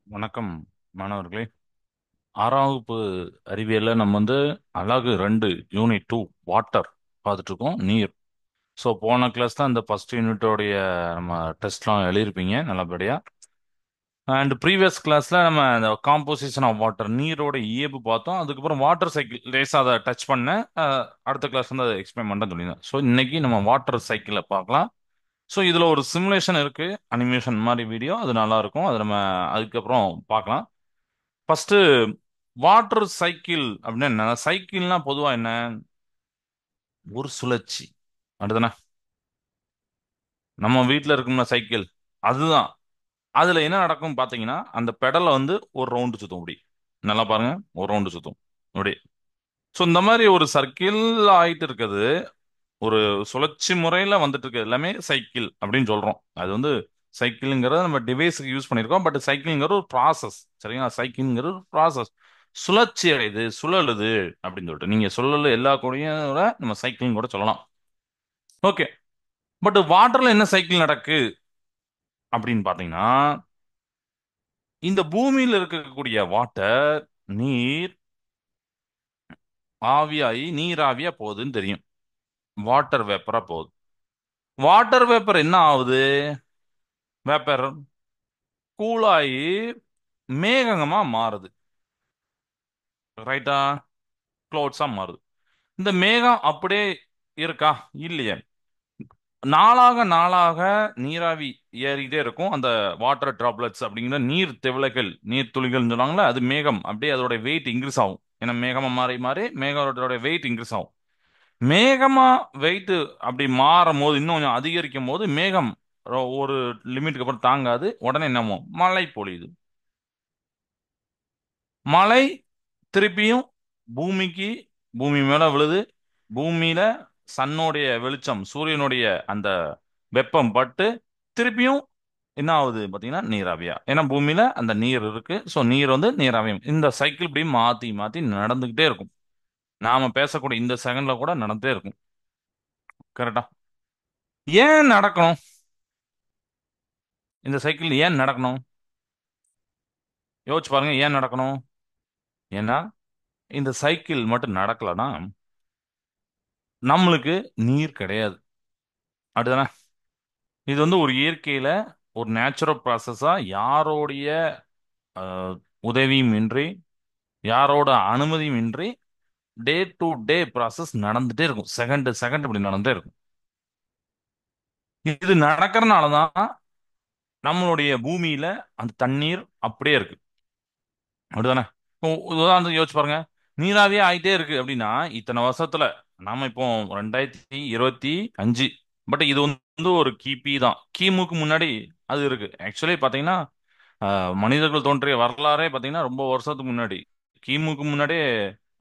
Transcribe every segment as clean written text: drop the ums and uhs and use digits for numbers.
வணக்கம் மாணவர்களே. ஆறாம் வகுப்பு அறிவியல்ல நம்ம அலகு 2 யூனிட் 2 வாட்டர் பார்த்துட்டு இருக்கோம், நீர். ஸோ போன கிளாஸ் தான் இந்த ஃபர்ஸ்ட் யூனிட்டோடைய நம்ம டெஸ்ட்லாம் எழுதியிருப்பீங்க நல்லபடியா. அண்ட் ப்ரீவியஸ் கிளாஸ்ல நம்ம இந்த காம்போசிஷன் ஆஃப் வாட்டர், நீரோட இயல்பு பார்த்தோம். அதுக்கப்புறம் வாட்டர் சைக்கிள் லேசாக அதை டச் பண்ணேன். அடுத்த கிளாஸ் அதை எக்ஸ்பிளைன் பண்ண சொல்லியிருந்தேன். ஸோ இன்னைக்கு நம்ம வாட்டர் சைக்கிளை பார்க்கலாம். ஸோ இதில் ஒரு சிமுலேஷன் இருக்கு, அனிமேஷன் மாதிரி வீடியோ, அது நல்லா இருக்கும். அது நம்ம அதுக்கப்புறம் பார்க்கலாம். ஃபர்ஸ்ட், வாட்டர் சைக்கிள் அப்படின்னா என்ன? சைக்கிள்னா பொதுவா என்ன? ஒரு சுழற்சி. அடுத்தன நம்ம வீட்டில் இருக்கும்ல சைக்கிள், அதுதான். அதுல என்ன நடக்கும் பாத்தீங்கன்னா, அந்த பெடலை ஒரு ரவுண்டு சுத்தும் அப்படி. நல்லா பாருங்க, ஒரு ரவுண்டு சுத்தும் அப்படி. ஸோ இந்த மாதிரி ஒரு சர்க்கிள் ஆயிட்டு இருக்குது, ஒரு சுழற்சி முறையில வந்துட்டு இருக்கு, எல்லாமே சைக்கிள் அப்படின்னு சொல்றோம். அது சைக்கிள்ங்கிறத நம்ம டிவைஸுக்கு யூஸ் பண்ணியிருக்கோம். பட் சைக்கிள்ங்கிற ஒரு ப்ராசஸ், சரிங்களா? சைக்கிள்ங்கிற ஒரு ப்ராசஸ், சுழற்சி அடையுது, சுழலுது அப்படின்னு சொல்லிட்டு நீங்க சொல்லல எல்லா கூடயும் கூட நம்ம சைக்கிளிங் கூட சொல்லலாம். ஓகே. பட் வாட்டர்ல என்ன சைக்கிள் நடக்கு அப்படின்னு பாத்தீங்கன்னா, இந்த பூமியில இருக்கக்கூடிய வாட்டர், நீர் ஆவியாகி நீராவியா போகுதுன்னு தெரியும். வாட்டர் வேப்பரா போகுது. வாட்டர் வேப்பர் என்ன ஆகுது? வேப்பர் கூலாகி மேகங்கமா மாறுது. ரைட்டா? க்ளவுட்ஸா மாறுது. இந்த மேகம் அப்படியே இருக்கா? இல்லையே. நாளாக நாளாக நீராவி ஏறிக்கிட்டே இருக்கும். அந்த வாட்டர் டிராப்லெட்ஸ் அப்படிங்கிற நீர் திவலைகள், நீர் துளிகள் சொல்லுவாங்கல்ல, அது மேகம் அப்படியே அதோட வெயிட் இன்க்ரீஸ் ஆகும். ஏன்னா மேகமா மாறி மாறி மேகத்தோட வெயிட் இன்க்ரீஸ் ஆகும். மேகமா வெயிட் அப்படி மாறும் போது, இன்னும் கொஞ்சம் அதிகரிக்கும் போது மேகம் ஒரு லிமிட்டுக்கு அப்புறம் தாங்காது. உடனே என்னமோ மழை பொழியுது. மழை திருப்பியும் பூமிக்கு, பூமி மேல விழுது. பூமியில சன்னுடைய வெளிச்சம், சூரியனுடைய அந்த வெப்பம் பட்டு திருப்பியும் என்ன ஆகுது பாத்தீங்கன்னா நீராவியா. ஏன்னா பூமியில அந்த நீர் இருக்கு. ஸோ நீர் நீராவியும். இந்த சைக்கிள் இப்படி மாத்தி மாத்தி நடந்துகிட்டே இருக்கும். நாம பேசக்கூடிய இந்த செகண்ட்ல கூட நடந்துட்டே இருக்கும். கரெக்டா? ஏன் நடக்கணும்? இந்த சைக்கிள் ஏன் நடக்கணும்? யோசிச்சு பாருங்க, ஏன் நடக்கணும்? ஏன்னா இந்த சைக்கிள் மட்டும் நடக்கலனா நம்மளுக்கு நீர் கிடையாது. அடுத்தது, இது ஒரு இயற்கையில ஒரு நேச்சுரல் ப்ராசஸா, யாரோடைய அஹ், உதவியும் இன்றி, யாரோட அனுமதியும் இன்றி டே டு டே ப்ராசஸ் நடந்துட்டே இருக்கும். செகண்ட் செகண்ட் இப்படி நடந்துட்டே இருக்கும். இது நடக்கிறனால தான் நம்மளுடைய பூமியில அந்த தண்ணீர் அப்படியே இருக்கு. அப்படிதானே? இப்போ உதாரணத்துக்கு யோசிச்சு பாருங்க, நீராவியே ஆயிட்டே இருக்கு அப்படின்னா இத்தனை வருஷத்துல நாம இப்போ 2025, பட் இது ஒரு கிபி தான். கிமுக்கு முன்னாடி அது இருக்கு. ஆக்சுவலி பாத்தீங்கன்னா மனிதர்கள் தோன்றிய வரலாறே பாத்தீங்கன்னா ரொம்ப வருஷத்துக்கு முன்னாடி, கிமுக்கு முன்னாடியே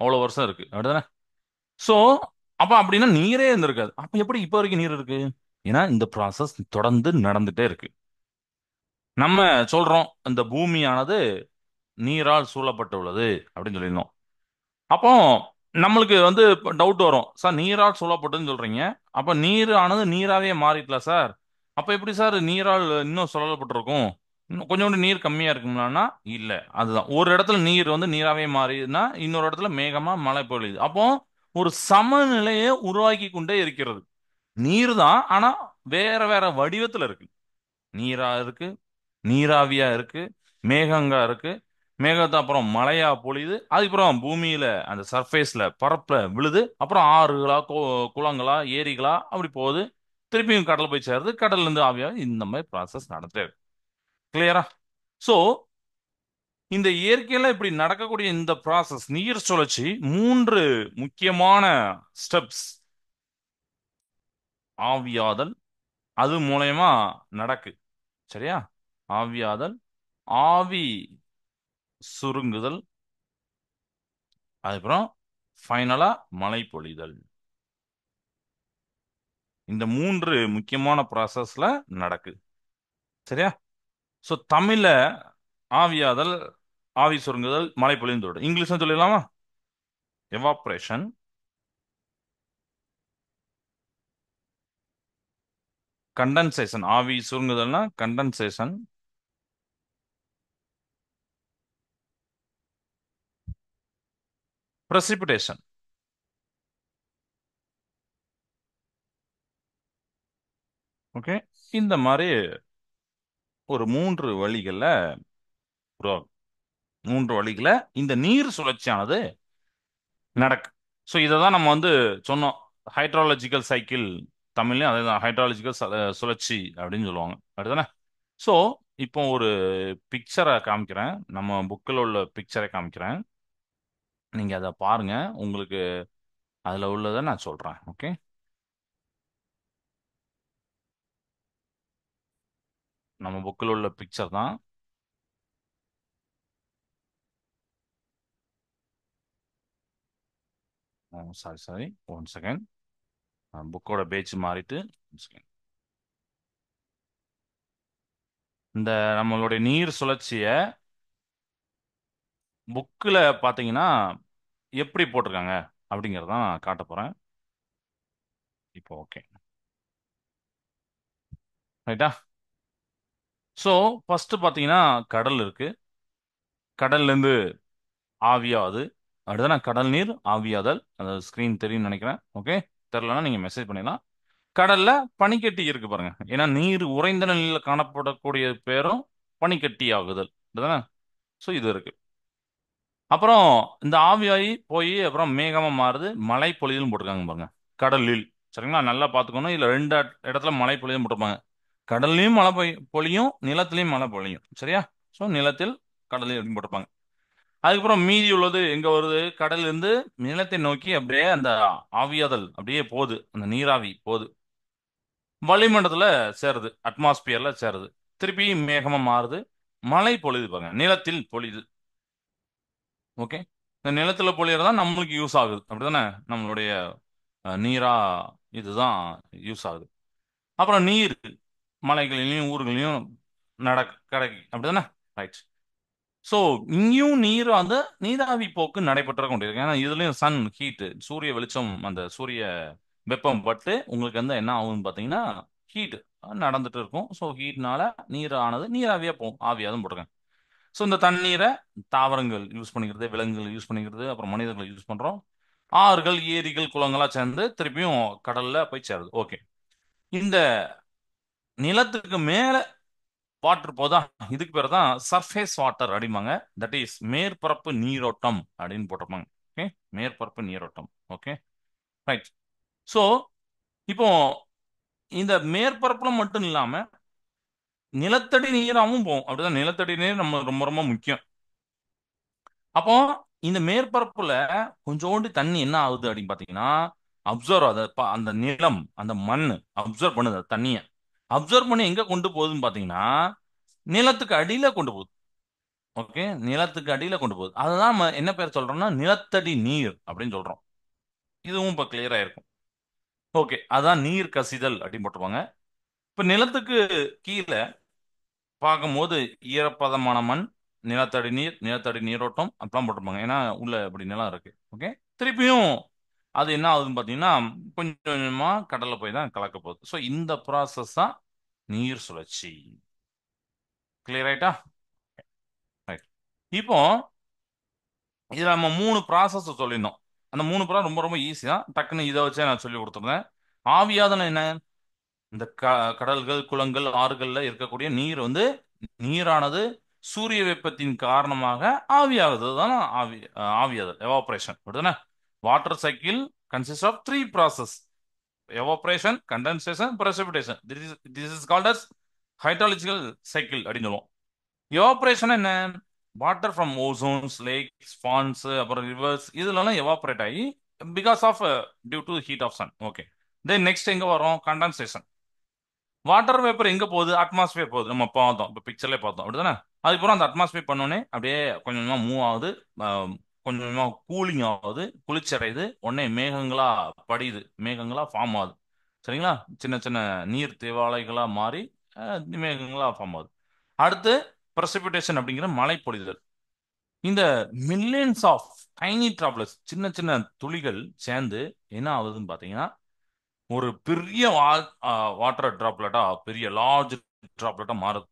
அவ்வளவு வருஷம் இருக்கு. அப்படிதானே? சோ அப்ப அப்படின்னா நீரே இருந்திருக்காது. அப்ப எப்படி இப்ப வரைக்கும் நீர் இருக்கு? ஏன்னா இந்த ப்ராசஸ் தொடர்ந்து நடந்துட்டே இருக்கு. நம்ம சொல்றோம் இந்த பூமியானது நீரால் சூழப்பட்டுள்ளது அப்படின்னு சொல்லியிருந்தோம். அப்போ நம்மளுக்கு டவுட் வரும், சார் நீரால் சூழப்பட்டதுன்னு சொல்றீங்க, அப்ப நீர் ஆனது நீராவே மாறிட்டல சார், அப்ப எப்படி சார் நீரால் இன்னும் சூழப்பட்டிருக்கும்? இன்னும் கொஞ்சோண்டு நீர் கம்மியா இருக்கும்னா இல்ல. அதுதான், ஒரு இடத்துல நீர் நீராவே மாறிதுன்னா இன்னொரு இடத்துல மேகமா மழை பொழியுது. அப்போ ஒரு சமநிலையை உருவாக்கி கொண்டே இருக்கிறது. நீர் தான், ஆனா வேற வேற வடிவத்துல இருக்கு. நீரா இருக்கு, நீராவியா இருக்கு, மேகங்கா இருக்கு. மேகத்தை அப்புறம் மழையா பொழியுது. அதுக்கப்புறம் பூமியில அந்த சர்ஃபேஸ்ல பரப்புல விழுது. அப்புறம் ஆறுகளா, குளங்களா, ஏரிகளா அப்படி போகுது. திருப்பியும் கடல் போய் சேருது. கடல்ல இருந்து ஆவியா, இந்த மாதிரி ப்ராசஸ் நடந்துட்டே இருக்கு. கிளியரா? சோ இந்த இயற்கையில இப்படி நடக்கக்கூடிய இந்த ப்ராசஸ், நீர் சுழற்சி, மூன்று முக்கியமான ஸ்டெப்ஸ். ஆவியாதல், அது மூலயமா நடக்கு. சரியா? ஆவியாதல், ஆவி சுருங்குதல், அதுக்கப்புறம் ஃபைனலா மழை பொழிதல். இந்த மூன்று முக்கியமான ப்ராசஸ்ல நடக்கு. சரியா? சோ தமிழ்ல ஆவியாதல், ஆவி சுருங்குதல், மழை பொழிதல் சொல்றோம். இங்கிலீஷ்ல சொல்லிடலாமா? Evaporation, condensation. ஆவி சுருங்குதல்னா கண்டென்சேஷன், precipitation. ஓகே. இந்த மாதிரி ஒரு மூன்று வழிகள்ல உருவாகும். மூன்று வழிகள இந்த நீர் சுழற்சியானது நடக்கு. ஸோ இதை தான் நம்ம வந்து சொன்னோம். ஹைட்ராலஜிக்கல் சைக்கிள், தமிழ்லயும் அதே தான், ஹைட்ராலஜிக்கல் சுழற்சி அப்படின்னு சொல்லுவாங்க. அப்படிதானே? ஸோ இப்போ ஒரு பிக்சரை காமிக்கிறேன், நம்ம புக்கில் உள்ள பிக்சரை காமிக்கிறேன். நீங்க அதை பாருங்க, உங்களுக்கு அதுல உள்ளதை நான் சொல்றேன். ஓகே. நம்ம புக்கில் உள்ள பிக்சர் தான். Sorry sorry, one second. புக்கோட பேஜ் மாறிட்டு one second. இந்த நம்மளுடைய நீர் சுழற்சிய புக்கில் பார்த்தீங்கன்னா எப்படி போட்டிருக்காங்க அப்படிங்கிறதான் நான் காட்ட போறேன். இப்போ ஓகே, ரைட்டா? ஸோ ஃபர்ஸ்ட் பார்த்தீங்கன்னா கடல் இருக்கு. கடல்ல இருந்து ஆவியாவது, அப்படிதானே? கடல் நீர் ஆவியாதல், அந்த ஸ்கிரீன் தெரியும்னு நினைக்கிறேன். ஓகே. தெரிலனா நீங்க மெசேஜ் பண்ணிடலாம். கடல்ல பனிக்கட்டி இருக்கு பாருங்க. ஏன்னா நீர் உறைந்த நிலையில் காணப்படக்கூடிய பேரும் பனிக்கட்டி ஆகுதல், அப்படிதானே? ஸோ இது இருக்கு. அப்புறம் இந்த ஆவியாகி போய் அப்புறம் மேகமா மாறுது, மழை பொழியும் போட்டிருக்காங்க பாருங்க கடலில். சரிங்களா? நல்லா பார்த்துக்கணும். இதுல ரெண்டு இடத்துல மழை பொழியும் போட்டிருப்பாங்க. கடல்லையும் மழை பொழியும், நிலத்திலையும் மழை பொழியும். சரியா? ஸோ நிலத்தில், கடலில் அப்படின்னு போட்டிருப்பாங்க. அதுக்கப்புறம் மீதி உள்ளது எங்க வருது? கடல்ல இருந்து நிலத்தை நோக்கி அப்படியே அந்த ஆவியாதல் அப்படியே போகுது, அந்த நீராவி போகுது, வளிமண்டலத்துல சேருது, அட்மாஸ்பியர்ல சேருது, திருப்பி மேகமா மாறுது, மழை பொழியுது பாருங்க, நிலத்தில் பொழியுது. ஓகே. இந்த நிலத்துல பொழியறதா நம்மளுக்கு யூஸ் ஆகுது, அப்படிதானே? நம்மளுடைய நீரா இதுதான் யூஸ் ஆகுது. அப்புறம் நீர் மலைகளிலையும் ஊர்களிலையும் கிடைக்கு, அப்படிதானே? ரைட். ஸோ இங்கேயும் நீர் வந்து நீராவி போக்கு நடைபெற்று கொண்டிருக்கு. ஏன்னா இதுலயும் சன் ஹீட், சூரிய வெளிச்சம், அந்த சூரிய வெப்பம் பட்டு உங்களுக்கு வந்து என்ன ஆகும்னு பார்த்தீங்கன்னா ஹீட் நடந்துட்டு இருக்கும். ஸோ ஹீட்னால நீர் ஆனது நீராவியா போகும், ஆவியாதும் போட்டிருக்கேன். ஸோ இந்த தண்ணீரை தாவரங்கள் யூஸ் பண்ணிக்கிறது, விலங்குகள் யூஸ் பண்ணிக்கிறது, அப்புறம் மனிதர்கள் யூஸ் பண்றோம். ஆறுகள், ஏரிகள், குளங்களா சேர்ந்து திருப்பியும் கடல்ல போய் சேருது. ஓகே. இந்த நிலத்துக்கு மேல வாட்டர் போதா, இதுக்கு பேர் தான் சர்ஃபேஸ் வாட்டர் அப்படிம்பாங்க. தட் இஸ் மேற்பரப்பு நீரோட்டம் அப்படின்னு போட்டிருப்பாங்க. ஓகே. மேற்பரப்பு நீரோட்டம். ஓகே. ரைட். ஸோ இப்போ இந்த மேற்பரப்புல மட்டும் இல்லாம நிலத்தடி நீராவும் போகும், அப்படிதான். நிலத்தடி நீர் நம்ம ரொம்ப ரொம்ப முக்கியம். அப்போ இந்த மேற்பரப்புல கொஞ்சோண்டு தண்ணி என்ன ஆகுது அப்படின்னு பாத்தீங்கன்னா, அப்சர்வ் அத அந்த நிலம், அந்த மண் அப்சர்வ் பண்ணுது அந்த தண்ணிய. அப்சர்வ் பண்ணி எங்க கொண்டு போகுதுன்னு பாத்தீங்கன்னா நிலத்துக்கு அடியில கொண்டு போகுது. ஓகே. நிலத்துக்கு அடியில கொண்டு போகுது. அதுதான் நம்ம என்ன பேர் சொல்றோம்னா நிலத்தடி நீர் அப்படின்னு சொல்றோம். இதுவும் இப்ப கிளியரா இருக்கும். ஓகே. அதான் நீர் கசிதல் அப்படின்னு போட்டுருவாங்க. இப்ப நிலத்துக்கு கீழே பார்க்கும்போது ஈரப்பதமான மண், நிலத்தடி நீர், நிலத்தடி நீரோட்டம் அப்படிலாம் போட்டிருப்பாங்க. ஏன்னா உள்ள இப்படி நிலம் இருக்கு. ஓகே. திருப்பியும் அது என்ன ஆகுதுன்னு பார்த்தீங்கன்னா கொஞ்சம் கொஞ்சமா கடல்ல போய் தான் கலக்க போகுது. ஸோ இந்த ப்ராசஸ் தான் நீர் சுழற்சி. கிளியர் ஆயிட்டா? ரைட். இப்போ இதுல நம்ம மூணு ப்ராசஸ் சொல்லியிருந்தோம். அந்த மூணு ப்ராசஸ் ரொம்ப ரொம்ப ஈஸி தான். டக்குன்னு இதை வச்சே நான் சொல்லி கொடுத்துருந்தேன். ஆவியாதன என்ன? இந்த கடல்கள், குளங்கள், ஆறுகள்ல இருக்கக்கூடிய நீர் வந்து, நீரானது சூரிய வெப்பத்தின் காரணமாக ஆவியாகுது தான் ஆவியாதல், எவாபரேஷன், அப்படிதானே? Water cycle consist of three process: evaporation, condensation, precipitation. This is called as hydrological cycle அப்படின்னு சொல்லுவோம். எவாபரேஷன் என்ன? Water from oceans, lakes, ponds, அப்புறம் ரிவர்ஸ், இதுலலாம் எவாபரேட் ஆகி because of due to heat of sun. Okay. Then next எங்க வரும்? Condensation. Water vapour எங்க போகுது? அட்மாஸ்பியர் போகுது. நம்ம பார்த்தோம், இப்போ பிக்சர்லேயே பார்த்தோம், அப்படிதானே? அதுக்கப்புறம் அந்த அட்மாஸ்பியர் பண்ணோடனே அப்படியே கொஞ்சம் கொஞ்சமா மூவ் ஆகுது, கொஞ்சம் கொஞ்சமா கூலிங் ஆகுது, குளிர்ச்சியடையுது, உடனே மேகங்களா படியுது, மேகங்களா ஃபார்ம் ஆகுது. சரிங்களா? சின்ன சின்ன நீர் தேவாலைகளா மாறி மேகங்களா ஃபார்ம் ஆகுது. அடுத்து பிரசிபிடேஷன் அப்படிங்கிற மழை பொழிதல். இந்த மில்லியன்ஸ் ஆஃப் டைனி டிராப்லெட்ஸ், சின்ன சின்ன துளிகள் சேர்ந்து என்ன ஆகுதுன்னு பார்த்தீங்கன்னா ஒரு பெரிய வாட்டர் டிராப்லெட்டா, பெரிய லார்ஜ் டிராப்லெட்டா மாறுது.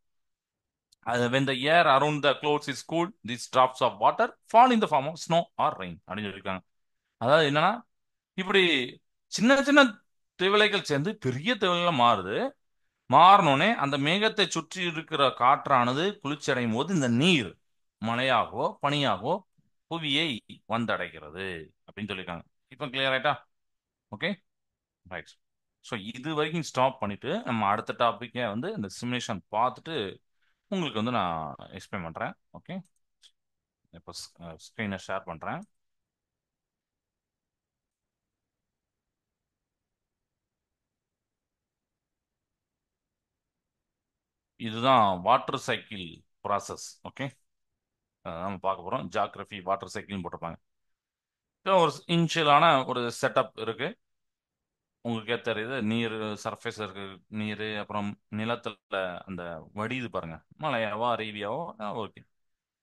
when the air around the clothes is cool, these drops of water fall in the form of snow or rain அப்படின்னு சொல்லியிருக்காங்க. அதாவது என்னன்னா, இப்படி சின்ன சின்ன திவலைகள் சேர்ந்து பெரிய திவலைகளா மாறுது. மாறினோடனே அந்த மேகத்தை சுற்றி இருக்கிற காற்றானது குளிர்ச்சி அடையும் போது இந்த நீர் மழையாகவோ பனியாகவோ புவியை வந்தடைகிறது அப்படின்னு சொல்லியிருக்காங்க. இப்போ கிளியர் ஆயிட்டா? Okay, right. ஸோ இது வரைக்கும் ஸ்டாப் பண்ணிட்டு நம்ம அடுத்த டாபிக்கே வந்து இந்த சிமுலேஷன் பார்த்துட்டு உங்களுக்கு வந்து நான் எக்ஸ்பிளைன் பண்றேன். ஓகே, இப்போ ஸ்க்ரீனை ஷேர் பண்றேன். இதுதான் வாட்டர் சைக்கிள் ப்ராசஸ். ஓகே, நம்ம பார்க்க போறோம். ஜியாகிரபி வாட்டர் சைக்கிள்னு போட்டிருப்பாங்க. இப்போ ஒரு இனிஷியலான ஒரு செட்டப் இருக்கு. உங்களுக்கே தெரியுது, நீர் சர்ஃபேஸ் இருக்கு, நீர் அப்புறம் நிலத்துல அந்த வடியுது பாருங்க, மழையாவோ அருவியாவோ. ஓகே,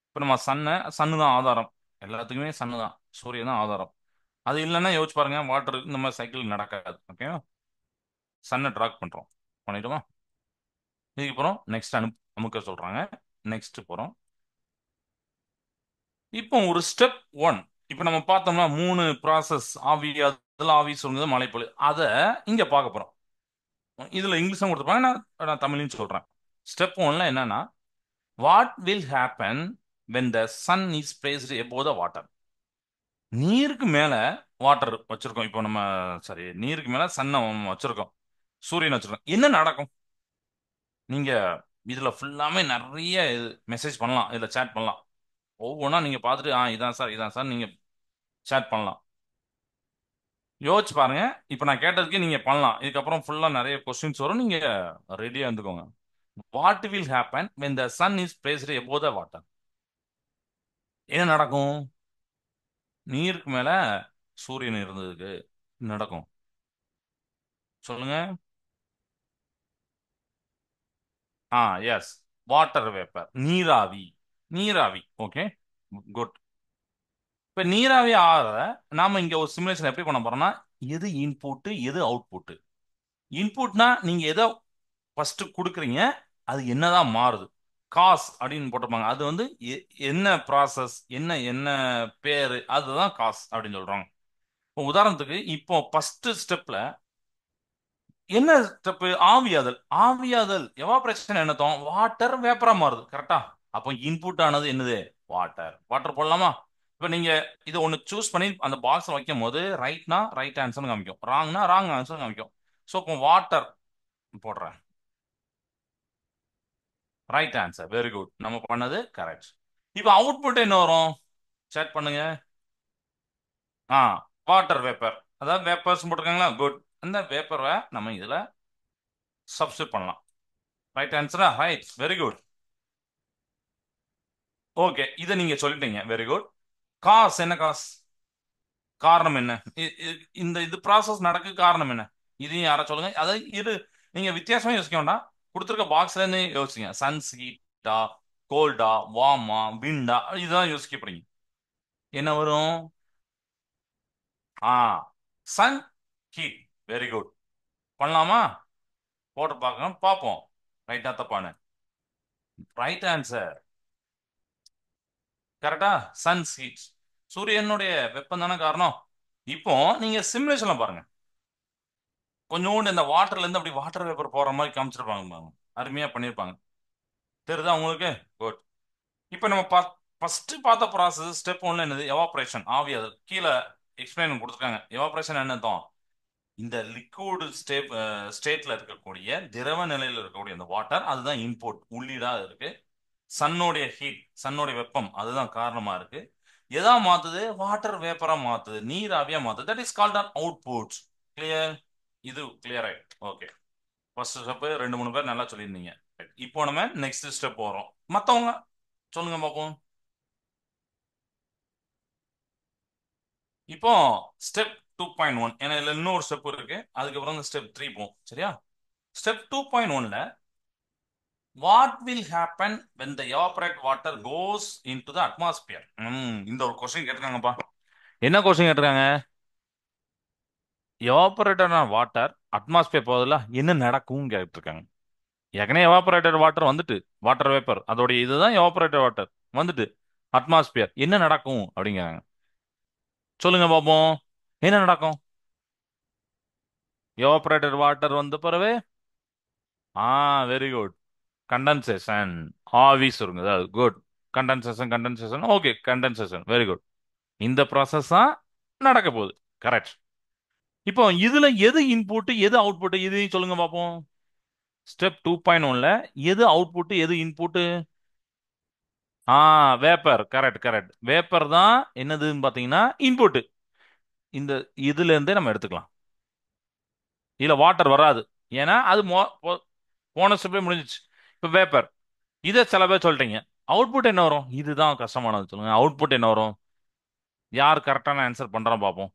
இப்போ நம்ம சன்னு தான் ஆதாரம். எல்லாத்துக்குமே சன்னு தான், சூரியன் தான் ஆதாரம். அது இல்லைன்னா யோசிச்சு பாருங்க, வாட்டர் இந்த மாதிரி சைக்கிள் நடக்காது. ஓகே, சன்னை ட்ராக் பண்றோம், பண்ணிட்டோமா? இதுக்கு அப்புறம் நெக்ஸ்ட் அமுக்க சொல்றாங்க. நெக்ஸ்ட் போறோம். இப்போ ஒரு ஸ்டெப் ஒன். இப்போ நம்ம பார்த்தோம்னா 3 ப்ராசஸ், ஆவி, அதெல்லாம் ஆவி சொல்லுங்க, மலைப்பொழு, அதை இங்க பார்க்க போறோம். இதுல இங்கிலீஷும் கொடுத்துருப்பாங்க, நான் தமிழ்லையும் சொல்றேன். ஸ்டெப் ஒன்ல என்னன்னா, what will happen when the sun is placed above the water. நீருக்கு மேல வாட்டர் வச்சிருக்கோம். இப்போ நம்ம சரி, நீருக்கு மேல சன்னை வச்சிருக்கோம், சூரியன் வச்சிருக்கோம். என்ன நடக்கும்? நீங்க இதுல ஃபுல்லாமே நிறைய மெசேஜ் பண்ணலாம், இதுல சேட் பண்ணலாம். ஒவ்வொன்றா நீங்க பார்த்துட்டு இதான் சார் இதான் சார் நீங்க சேட் பண்ணலாம். யோசிச்சு பாருங்க. இப்போ நான் கேட்டதுக்கு நீங்க பண்ணலாம். இதுக்கப்புறம் ஃபுல்லா நிறைய கொஸ்டின்ஸ் வரும், நீங்க ரெடியா இருந்துக்கோங்க. What will happen when the sun is placed above the water. என்ன நடக்கும்? நீருக்கு மேல சூரியன் இருந்ததுக்கு நடக்கும். சொல்லுங்க. ஆ எஸ், வாட்டர் வேப்பர், நீராவி. நீராவி, ஓகே, குட். இப்ப நீராவி ஆற நாம இங்க ஒரு சிமுலேஷன் எப்படி பண்ண போறோம்னா, எது இன்புட் எது அவுட்புட். இன்புட்னா நீங்க எதை ஃபர்ஸ்ட் கொடுக்குறீங்க, அது என்னதான் மாறுது. காஸ் அப்படின்னு போட்டிருப்பாங்க. அது வந்து என்ன ப்ராசஸ், என்ன என்ன பேரு, அதுதான் காஸ் அப்படின்னு சொல்றாங்க. இப்போ உதாரணத்துக்கு, இப்போ ஃபர்ஸ்ட் ஸ்டெப்ல என்ன ஸ்டெப்? ஆவியாதல். ஆவியாதல் எவாபரேஷன் என்னத்தோம்? வாட்டர் வேப்பரா மாறுது, கரெக்டா? அப்போ இன்புட் ஆனது என்னது? வாட்டர். வாட்டர் போடலாமா? இப்போ நீங்க இது ஒன்னு சூஸ் பண்ணி அந்த பாக்ஸ் வைக்கும் போது ரைட்னா ரைட் ஆன்சர் காமிக்கும், ராங்னா ராங் ஆன்சர் காமிக்கும். ஸோ இப்போ வாட்டர் போடுறேன், ரைட் ஆன்சர், வெரி குட், நம்ம பண்ணது கரெக்ட். இப்போ அவுட்புட் என்ன வரும்? செக் பண்ணுங்க. ஆ வாட்டர் வேப்பர், அதாவது வேப்பர்ஸ் போட்டிருக்காங்களா, குட். அந்த வேப்பரை நம்ம இதுல சப்ஸ்டிட் பண்ணலாம். ரைட் ஆன்சரா? Right, very good. ஓகே, இதை நீங்க சொல்லிட்டீங்க, வெரி குட். காஸ் என்ன? காஸ் காரணம் என்ன? இந்த இது ப்ராசஸ் நடக்க காரணம் என்ன? இதையும் யாரா சொல்லுங்க. அதாவது இது நீங்க வித்தியாசமா யோசிக்க வேண்டாம், கொடுத்துருக்க பாக்ஸ்ல இருந்து யோசிங்க. சன்ஸ் ஹீட்டா, கோல்டா, வார்மா, விண்டா, இதுதான் யோசிக்க போறீங்க. என்ன வரும்? ஆ சன் ஹீட், வெரி குட். பண்ணலாமா? போட்டு பார்க்கலாம், பார்ப்போம் ரைட்டா தப்பானு. ரைட் ஆன்சர், கரெக்டா? சன்ஸ் ஹீட், சூரியனுடைய வெப்பம் தானே காரணம். இப்போ நீங்க சிமுலேஷன்ல பாருங்க, கொஞ்சோண்டு இந்த வாட்டர்ல இருந்து அப்படி வாட்டர் வேப்பர் போற மாதிரி காமிச்சிருப்பாங்க பாருங்க. அருமையா பண்ணிருப்பாங்க. தெரியுதா உங்களுக்கு? குட். இப்போ நம்ம ஃபர்ஸ்ட் பார்த்த ப்ராசஸ் ஸ்டெப் ஒன்ல என்னது? எவாபரேஷன், ஆவியாதல். கீழே எக்ஸ்பிளைன் கொடுத்துருக்காங்க. எவாபரேஷன் என்னதான்? இந்த லிக்விட் ஸ்டேட்ல இருக்கக்கூடிய திரவ நிலையில இருக்கக்கூடிய அந்த வாட்டர், அதுதான் இன்புட், உள்ளீடா இருக்கு. சன்னோடைய ஹீட், சன்னோடைய வெப்பம், அதுதான் காரணமா இருக்கு. எதா மாத்துது? வாட்டர் வேப்பரா மாத்துது, நீர் ஆவியா மாத்துது. That is called an output. Clear? இது கிளியர் ஆயிட்டு. ஓகே, ஃபர்ஸ்ட் ஸ்டெப் 2 3 பேர் நல்லா சொல்லியிருந்தீங்க. Right. இப்போ நம்ம நெக்ஸ்ட் ஸ்டெப் வரோம். மத்தவங்க சொல்லுங்க பார்ப்போம். இப்போ ஸ்டெப் 2.1, ஏன்னா இதுல இன்னொரு ஸ்டெப் இருக்கு, அதுக்கப்புறம் ஸ்டெப் 3 போகும், சரியா? ஸ்டெப் 2.1ல what will happen when the evaporate water goes into the atmosphere. இந்த ஒரு கொஸ்டின் கேட்டிருக்காங்கப்பா. என்ன கொஸ்டின் கேட்டிருக்காங்க? எவாபரேட்டட் வாட்டர் அட்மாஸ்பியர் போதில் என்ன நடக்கும் கேட்டிருக்காங்க. ஏற்கனவே எவாபரேட்டட் வாட்டர் வந்துட்டு, வாட்டர் வேப்பர் அதோடைய இதுதான் எவாபரேட்டட் வாட்டர் வந்துட்டு, அட்மாஸ்பியர் என்ன நடக்கும் அப்படிங்கிறாங்க. சொல்லுங்க பாப்போம், என்ன நடக்கும்? எவாபரேட்டட் வாட்டர் வந்த பிறகு ஆ வெரி குட், கண்டென்சேஷன், ஆவி சுருங்குதல், good. Condensation condensation, okay, condensation, very good. இந்த ப்ராசஸ் தான் நடக்க போகுது. கரெக்ட். இப்போ இதுல எது இன்புட் எது அவுட்புட் இதையும் சொல்லுங்க பாப்போம். ஸ்டெப் 2.1ல எது அவுட்புட் எது இன்புட்? ஆ வேப்பர், கரெக்ட் கரெக்ட். வேப்பர் தான் என்னதுன்னு பாத்தீங்கன்னா இன்புட். இந்த இதுல இருந்தே நம்ம எடுத்துக்கலாம். இதுல வாட்டர் வராது, ஏன்னா அது போன ஸ்டெப்ல முடிஞ்சிச்சு. இப்ப வேப்பர், இதை சில பேர் சொல்லிட்டீங்க. அவுட்புட் என்ன வரும்? இதுதான் கஷ்டமானது. சொல்லுங்க, அவுட்புட் என்ன வரும்? யார் கரெக்டான ஆன்சர் பண்றான் பாப்போம்.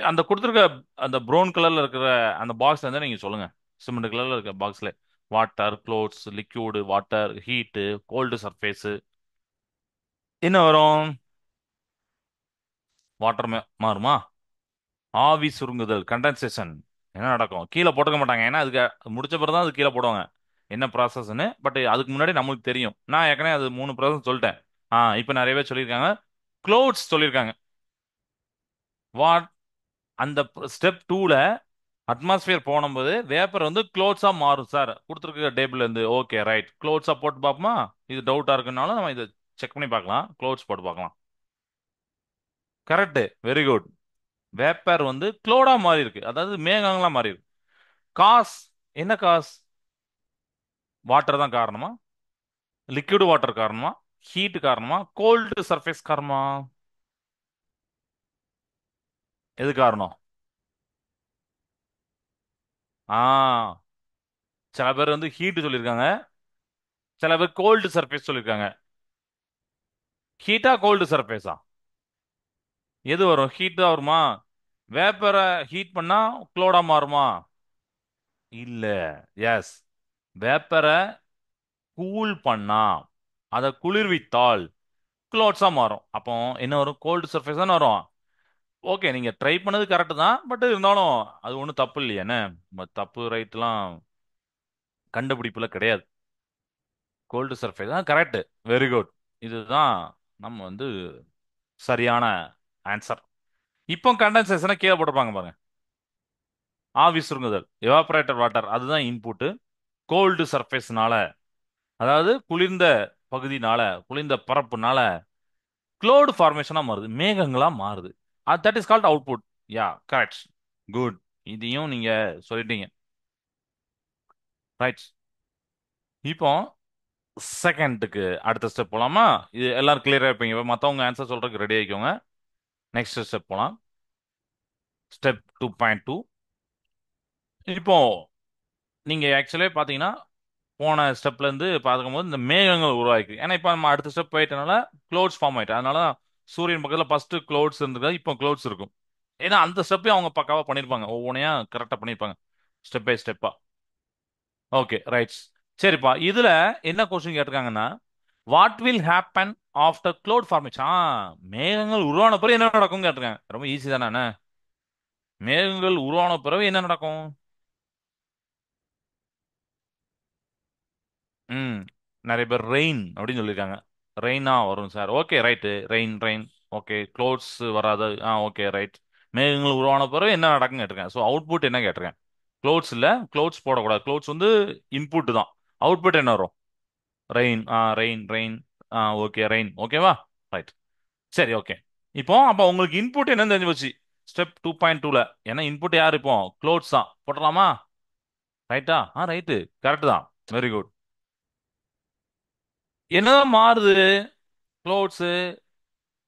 அந்த கொடுத்துருக்க அந்த ப்ரௌன் கலர்ல இருக்கிற அந்த பாக்ஸ்ல இருந்தா நீங்க சொல்லுங்க. சிமெண்ட் கலர்ல இருக்க பாக்ஸ்ல water, clothes, liquid, water, heat, cold surface என்ன வரும்? வாட்டர் மாறுமா? ஆவி சுருங்குதல், கண்டென்சேஷன் என்ன நடக்கும்? கீழே போட்டுக்க மாட்டாங்க, ஏன்னா அதுக்கு அது முடிச்ச பிறகு தான் அது கீழே போடுவாங்க என்ன ப்ராசஸ்ன்னு. பட் அதுக்கு முன்னாடி நமக்கு தெரியும். நான் ஏற்கனவே அது 3 ப்ராசஸ் சொல்லிட்டேன். இப்போ நிறைய பேர் சொல்லியிருக்காங்க. க்ளவுட்ஸ் சொல்லியிருக்காங்க. வாட் அந்த ஸ்டெப் 2ல அட்மாஸ்பியர் போனும்போது வேப்பர் வந்து க்ளோத்ஸா மாறும் சார் கொடுத்துருக்க டேபிள்ல இருந்து. ஓகே ரைட், க்ளோத்ஸா போட்டு பார்ப்போமா? இது டவுட்டா இருக்குனாலும் நம்ம இதை செக் பண்ணி பார்க்கலாம். க்ளோத்ஸ் போட்டு பார்க்கலாம். Correct, very good. வேப்பர் வந்து க்ளோடா மாறி இருக்கு, அதாவது மேகங்களா மாறி இருக்கு. காஸ், என்ன காஸ்? வாட்டர் தான் காரணமா? லிக்விட் வாட்டர் காரணமா? ஹீட் காரணமா? கோல்டு சர்ஃபேஸ் காரணமா? எது காரணம்? ஆ சில பேர் வந்து ஹீட் சொல்லியிருக்காங்க, சில பேர் கோல்டு சர்ஃபேஸ் சொல்லியிருக்காங்க. ஹீட்டா கோல்டு சர்ஃபேஸா? எது வரும்? ஹீட் தான் வருமா? வேப்பரை ஹீட் பண்ணா க்ளோடா மாறுமா? இல்ல. எஸ், வேப்பரை கூல் பண்ணா, அதை குளிர்வித்தால் க்ளோட்ஸா மாறும். அப்போ என்ன வரும்? கோல்டு சர்ஃபேஸ் தானே வரும். ஓகே, நீங்க ட்ரை பண்ணது கரெக்ட் தான், பட் இருந்தாலும் அது ஒன்றும் தப்பு இல்லையே என்ன? தப்பு ரைட்லாம் கண்டுபிடிப்புல கிடையாது. கோல்டு சர்ஃபேஸ் தான் கரெக்ட். Very good. இதுதான் நம்ம வந்து சரியான ஆன்சர். இப்போ கண்டென்சேஷனை கீழே போட்டிருப்பாங்க பாருங்க. ஆவி சுருங்குதல், எவாபரேட்டர் வாட்டர் அதுதான் இன்புட். கோல்டு சர்ஃபேஸ்னால, அதாவது குளிர்ந்த பகுதினால, குளிர்ந்த பரப்புனால க்ளவுட் ஃபார்மேஷனா மாறுது, மேகங்களா மாறுது. That is called output. Yeah, correct, good. இதையும் நீங்க சொல்லிட்டீங்க. ரைட். இப்போ செகண்டுக்கு அடுத்த ஸ்டெப் போலாமா? இது எல்லாரும் கிளியரா இருப்பீங்க, மற்றவங்க ஆன்சர் சொல்றதுக்கு ரெடி ஆகிக்கோங்க. நெக்ஸ்ட் ஸ்டெப் போலாம். ஸ்டெப் 2.2. இப்போ நீங்க ஆக்சுவலே பாத்தீங்கன்னா போன ஸ்டெப்ல இருந்து பார்க்கும்போது இந்த மேகங்கள் உருவாயிருக்கு. ஏன்னா இப்போ நம்ம அடுத்த ஸ்டெப் போயிட்டனால க்ளவுட்ஸ் ஃபார்ம் ஆயிட்டு, அதனால தான் சூரியன் பக்கத்துல ஃபர்ஸ்ட் க்ளவுட்ஸ் இருந்தது, இப்போ க்ளவுட்ஸ் இருக்கும். ஏன்னா அந்த ஸ்டெப்பையும் அவங்க பக்காவா பண்ணிருப்பாங்க, ஒவ்வொன்றையா கரெக்டா பண்ணிருப்பாங்க, ஸ்டெப் பை ஸ்டெப்பா. Okay right. சரிப்பா, இதுல என்ன கொஸ்டின் கேட்டிருக்காங்கன்னா, what will happen after cloud formation? மேகங்கள் உருவான பிறகு என்ன நடக்கும் கேட்டிருக்காங்க. ரொம்ப ஈஸி தானே? மேகங்கள் உருவான பிறகு என்ன நடக்கும்? ம் நிறைய பேர் ரெயின் அப்படின்னு சொல்லியிருக்காங்க. ரெயினா வரும் sir. Okay right, rain rain. Okay, clouds வராது. Okay right. மேகங்கள் உருவான பிறகு என்ன நடக்குன்னு கேட்டிருக்கேன். ஸோ அவுட்புட் என்ன கேட்டிருக்கேன்? க்ளவுட்ஸ் இல்லை, க்ளவுட்ஸ் போடக்கூடாது. க்ளவுட்ஸ் வந்து இன்புட் தான். அவுட்புட் என்ன வரும்? Rain. Rain rain. Okay, rain. ஓகேவா? ரைட். சரி, ஓகே. இப்போ அப்போ உங்களுக்கு இன்புட் என்னன்னு தெரிஞ்சு போச்சு ஸ்டெப் 2.2ல. ஏன்னா இன்புட் யார் இப்போ? க்ளவுட்ஸ் தான். போட்டலாமா? ரைட்டா? ரைட்டு, கரெக்ட் தான். Very good. என்னதான் மாறுது? க்ளவுட்ஸ்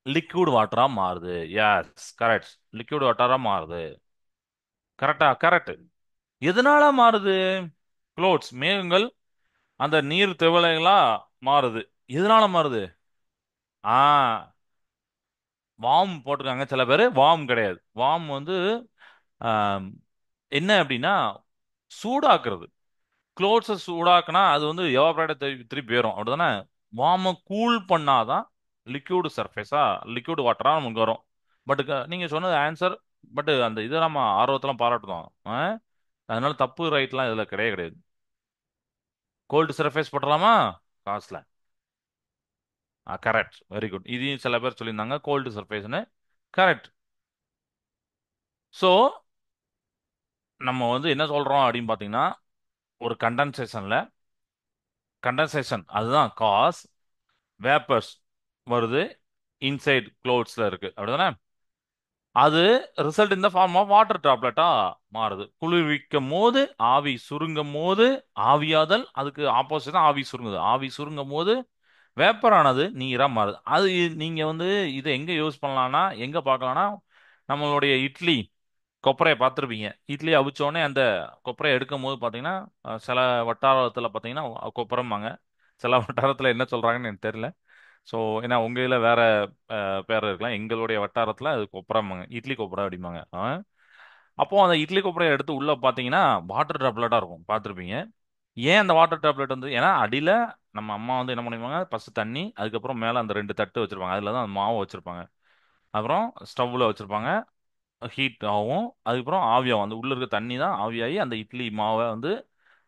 லிக்விட் வாட்டரா மாறுது. S, correct. லிக்விட் வாட்டரா மாறுது. கரெக்டா? கரெக்ட். எதனால மாறுது? க்ளவுட்ஸ், மேகங்கள் அந்த நீர் திவலைகளா மாறுது. எதனால மாறுது? ஆ வார்ம் போட்டிருக்காங்க சில பேர். வார்ம் கிடையாது. வார்ம் வந்து ஆம், என்ன அப்படின்னா சூடாக்குறது. க்ளோத்ஸை சூடாக்குனா அது வந்து எவாபரேட் திருப்பி திருப்பி போயிடும், அப்படிதானே? வார்மை கூல் பண்ணாதான் லிக்விட் சர்ஃபேஸா, லிக்விட் வாட்டரா நமக்கு வரும். பட் நீங்க சொன்னது ஆன்சர். பட் அந்த இதை நம்ம ஆர்வத்தெல்லாம் பாராட்டுதோம். அதனால தப்பு ரைட்லாம் இதுல கிடையவே கிடையாது. கோல்டு சர்ஃபேஸ் போட்டுடலாமா? காஸ்ட்ல. Correct, very good. இதையும் சில பேர் சொல்லியிருந்தாங்க கோல்டு சர்ஃபேஸ்னு. கரெக்ட். ஸோ நம்ம வந்து என்ன சொல்றோம் அப்படின்னு பார்த்தீங்கன்னா, ஒரு கண்டென்சேஷன் அதுதான் காஸ் வேப்பர்ஸ் வருது, இன்சைட் க்ளோத்ஸ்ல இருக்கு, அப்படிதானே? அது ரிசல்ட் இந்த ஃபார்ம் ஆஃப் வாட்டர் டிராப்லெட்டா மாறுது. குளிர்விக்கும் போது ஆவி சுருங்கும் போது ஆவியாதல், அதுக்கு ஆப்போசிட் தான் ஆவி சுருங்குது. ஆவி சுருங்கும் போது வேப்பர் ஆனது நீரா மாறுது. அது நீங்க வந்து இதை எங்க யூஸ் பண்ணலாம்னா, எங்க பார்க்கலாம்னா, நம்மளுடைய இட்லி கொப்பரையை பார்த்துருப்பீங்க. இட்லி அவிச்ச உடனே அந்த கொப்பரையை எடுக்கும் போது பார்த்தீங்கன்னா, சில வட்டாரத்தில் பார்த்தீங்கன்னா கொப்பரைம்பாங்க. சில வட்டாரத்தில் என்ன சொல்றாங்கன்னு எனக்கு தெரியல. ஸோ ஏன்னா உங்க இதில் வேற பேர் இருக்கலாம். எங்களுடைய வட்டாரத்தில் அது கொப்பரைம்பாங்க, இட்லி கொப்பரை அப்படிம்பாங்க. அப்போ அந்த இட்லி கொப்பரையை எடுத்து உள்ள பார்த்தீங்கன்னா வாட்டர் ட்ராப்லெட்டாக இருக்கும், பார்த்துருப்பீங்க. ஏன் அந்த வாட்டர் டேப்லெட் வந்து, ஏன்னா அடியில நம்ம அம்மா வந்து என்ன பண்ணுவாங்க, ஃபர்ஸ்ட் தண்ணி, அதுக்கப்புறம் மேல அந்த ரெண்டு தட்டு வச்சிருப்பாங்க, அதுல தான் அந்த மாவு வச்சிருப்பாங்க. அப்புறம் ஸ்டவ்ல வச்சிருப்பாங்க, ஹீட் ஆகும், அதுக்கப்புறம் ஆவியாகும். அந்த உள்ள இருக்க தண்ணி தான் ஆவியாகி அந்த இட்லி மாவை வந்து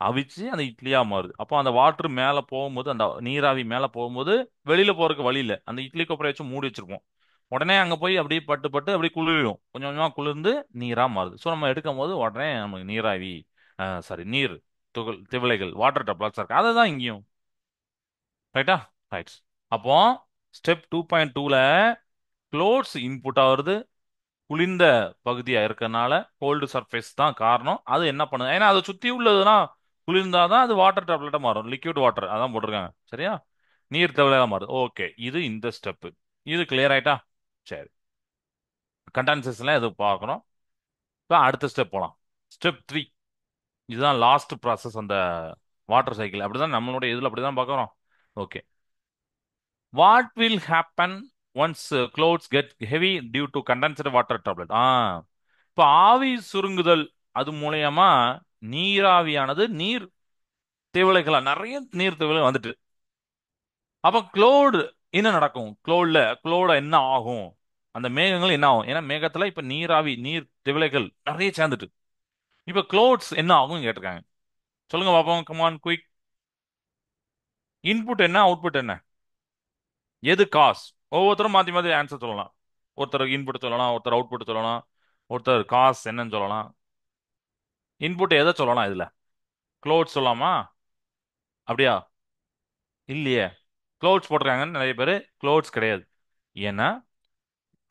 அவிச்சு அந்த இட்லியா மாறுது. அப்போ அந்த வாட்டர் மேல போகும்போது, அந்த நீராவி மேல போகும்போது வெளியில போறதுக்கு வழி இல்லை. அந்த இட்லி கொப்பரை வச்சு மூடி வச்சிருப்போம். உடனே அங்க போய் அப்படியே பட்டு பட்டு அப்படியே குளிரும், கொஞ்சம் கொஞ்சமா குளிர்ந்து நீரா மாறுது. ஸோ நம்ம எடுக்கும் போது உடனே நமக்கு நீராவி, சாரி, நீர் திவலைகள், வாட்டர் டப்ளாட்ஸ் இருக்கு. அதை தான் இங்கேயும். ரைட்டா? ரைட். அப்போ ஸ்டெப் 2.2ல க்ளோத்ஸ் இன்புட் ஆகுறது, குளிர்ந்த பகுதியா இருக்கறனால கோல்டு சர்ஃபேஸ் தான் காரணம். அது என்ன பண்ணுது, ஏன்னா அதை சுத்தி உள்ளதுன்னா குளிர்ந்தாதான் அது வாட்டர் டேப்லெட்டா மாறும், லிக்விட் வாட்டர் அதான் போட்டிருக்காங்க. சரியா? நீர் தவளையா மாறுது. ஓகே, இது இந்த ஸ்டெப். இது கிளியர் ஆயிட்டா? சரி. கண்டென்சேஷன்ல இது பார்க்கணும். இப்போ அடுத்த ஸ்டெப் போலாம். ஸ்டெப் 3. இதுதான் லாஸ்ட் ப்ராசஸ் அந்த வாட்டர் சைக்கிள். அப்படிதான் நம்மளுடைய இதுல அப்படிதான் பார்க்கறோம். Okay. What will happen once clouds get heavy due to condensed water tablet? இப்போ ஆவி சுருங்குதல், அது மூலியமா நீராவியானது நீர் திவலைகளா, நிறைய நீர் திவலை வந்துட்டு, அப்ப க்ளோடு என்ன நடக்கும்? க்ளோட என்ன ஆகும்? அந்த மேகங்கள் என்ன ஆகும்? ஏன்னா மேகத்துல இப்ப நீராவி நீர் திவலைகள் நிறைய சேர்ந்துட்டு, இப்ப க்ளோட்ஸ் என்ன ஆகும் கேட்டிருக்காங்க. சொல்லுங்க பாப்போம், கமான் குயிக். இன்புட் என்ன, அவுட்புட் என்ன, எது காஸ்? ஒவ்வொருத்தரும் மாத்தி மாத்தி ஆன்சர் சொல்லலாம். ஒருத்தர் இன்புட் சொல்லலாம், ஒருத்தர் அவுட்புட் சொல்லலாம், ஒருத்தர் காஸ் என்னன்னு சொல்லலாம். இன்புட் எதை சொல்லலாம் இதுல? க்ளோத்ஸ் சொல்லலாமா? அப்படியா? இல்லையே. க்ளோத்ஸ் போட்டிருக்காங்கன்னு நிறைய பேர். க்ளோத்ஸ் கிடையாது. ஏன்னா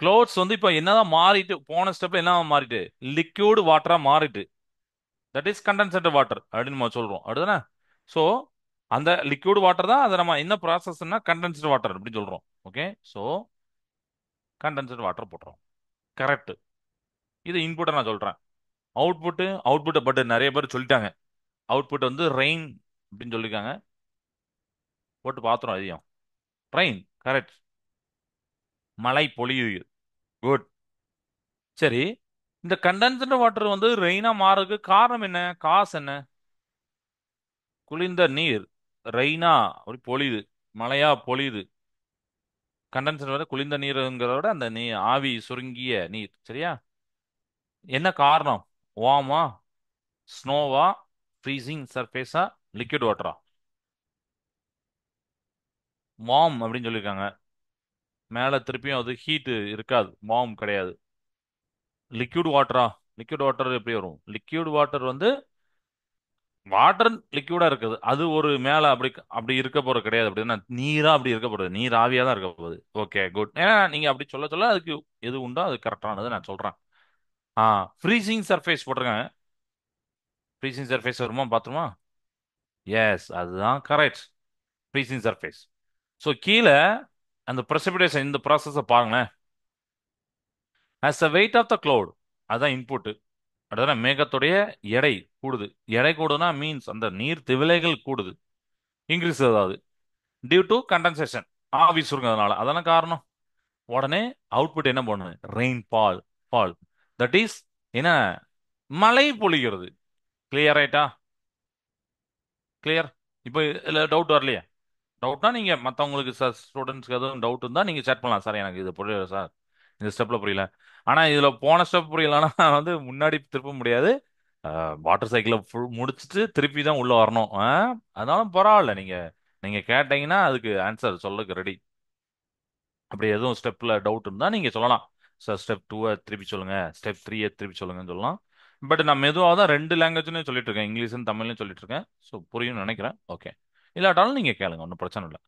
க்ளோத்ஸ் வந்து இப்போ என்னதான் மாறிட்டு, போன ஸ்டெப்ல என்ன மாறிட்டு, லிக்யூட் வாட்டரா மாறிட்டு, தட் இஸ் கண்டென்சேட் வாட்டர் அப்படின்னு நம்ம சொல்றோம், அப்படிதானே? ஸோ அந்த லிக்விட் வாட்டர் தான், அதை நம்ம என்ன ப்ராசஸ்னா கண்டென்ஸ்டு வாட்டர் அப்படின்னு சொல்றோம். ஓகே, ஸோ கண்டென்ஸ்டு வாட்டர் போட்டுறோம். கரெக்ட். இது இன்புட்டை நான் சொல்றேன். அவுட்புட் பட் நிறைய பேர் சொல்லிட்டாங்க. அவுட்புட் வந்து ரெயின் அப்படின்னு சொல்லியிருக்காங்க. போட்டு பாத்துறோம் அதையும். Rain correct. மழை பொழியுது. குட். சரி, இந்த கண்டென்ஸ்டு வாட்டர் வந்து ரெயினா மாறதுக்கு காரணம் என்ன, காசு என்ன? குளிர்ந்த நீர் ரெயினா அப்படி பொழியுது, மழையா பொழியுது. கண்டென்சர் விட குளிர்ந்த நீருங்கிறத விட அந்த ஆவி சுருங்கிய நீர். சரியா? என்ன காரணம்? வார்மா, ஸ்னோவா, ஃப்ரீசிங் சர்ஃபேஸா, லிக்விட் வாட்டரா? வார்ம் அப்படின்னு சொல்லியிருக்காங்க. மேல திருப்பியும் அது ஹீட் இருக்காது, வார்ம் கிடையாது. லிக்விட் வாட்டரா? லிக்விட் வாட்டர் எப்படி வரும்? லிக்விட் வாட்டர் வந்து வாட்டர் லிக்விடா இருக்குது, அது ஒரு மேல அப்படி அப்படி இருக்க போறது கிடையாது. அப்படின்னா நீரா அப்படி இருக்க போறது, நீர் ஆவியா தான் இருக்க போகுது. Okay, good. ஏன்னா நீங்க அப்படி சொல்ல சொல்ல அதுக்கு எது உண்டோ அது கரெக்டானது நான் சொல்றேன். ஆ ஃப்ரீசிங் சர்ஃபேஸ் போட்டிருக்காங்க. ஃப்ரீசிங் சர்ஃபேஸ் வருமா பாத்துருமா? எஸ், அதுதான் கரெக்ட். Freezing surface. ஸோ கீழே அந்த precipitation இந்த ப்ராசஸை பாருங்களேன். as the weight of the cloud, அதான் இன்புட். அதான் மேகத்துடைய எடை கூடுது. எடை கூடுனா மீன்ஸ் அந்த நீர் திவலைகள் கூடுது, இன்க்ரீஸ் அதாவது டியூ டு கண்டென்சேஷன், ஆவி சுருங்கிறதுனால அதான காரணம். உடனே அவுட்புட் என்ன பண்ணுது? ரெயின் ஃபால், தட் இஸ் என்ன, மழை பொழிகிறது. கிளியர் ஆயிட்டா? கிளியர். இப்போ இதுல டவுட் வரலையா? டவுட்னா நீங்க மற்றவங்களுக்கு சார், ஸ்டூடெண்ட்ஸ்க்கு எதுவும் டவுட் இருந்தால் நீங்க சேட் பண்ணலாம். சார் எனக்கு இது புரியல சார், இந்த ஸ்டெப்ல புரியல. ஆனா இதுல போன ஸ்டெப் புரியலன்னா வந்து முன்னாடி திருப்ப முடியாது. வாட்டர் சைக்கிளை ஃபுல் முடிச்சுட்டு திருப்பி தான் உள்ள வரணும். அதனால பரவாயில்ல. நீங்க நீங்க கேட்டீங்கன்னா அதுக்கு ஆன்சர் சொல்லுக்கு ரெடி. அப்படி எதுவும் ஸ்டெப்ல டவுட் இருந்தா நீங்க சொல்லலாம். சார் ஸ்டெப் 2 திருப்பி சொல்லுங்க, ஸ்டெப் 3 திருப்பி சொல்லுங்கன்னு சொல்லலாம். பட் நான் மெதுவாக தான் ரெண்டு லாங்குவேஜ்லையும் சொல்லிட்டு இருக்கேன், இங்கிலீஷும் தமிழ்லையும் சொல்லிட்டு இருக்கேன். ஸோ புரியும்னு நினைக்கிறேன். ஓகே. இல்லாட்டாலும் நீங்க கேளுங்க, ஒன்றும் பிரச்சனை இல்லை.